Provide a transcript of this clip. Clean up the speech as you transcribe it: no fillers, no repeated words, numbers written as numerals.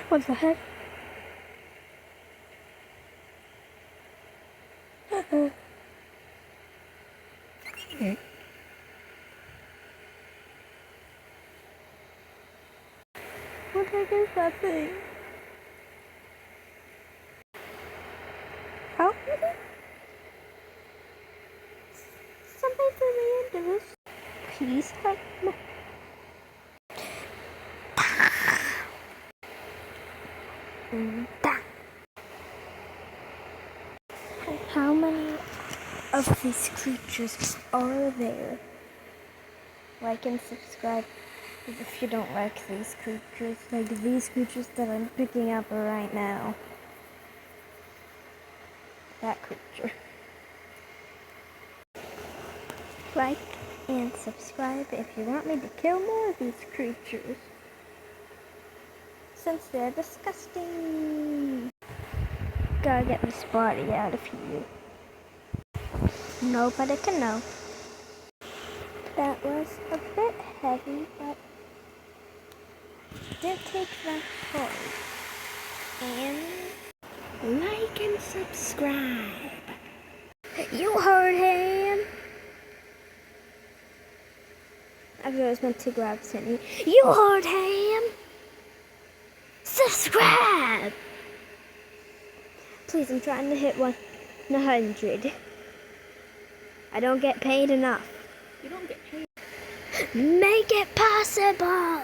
What the heck? What the heck is that thing? How? Somebody threw me into this. Please help me. How many of these creatures are there? Like and subscribe if you don't like these creatures. Like these creatures that I'm picking up right now. That creature. Like and subscribe if you want me to kill more of these creatures. Since they're disgusting. Gotta get this body out of here. Nobody can know. That was a bit heavy, but didn't take that hard. And like and subscribe. You heard him. I was meant to grab Cindy. You heard him. Subscribe. Please, I'm trying to hit 100. I don't get paid enough. You don't get paid. Make it possible.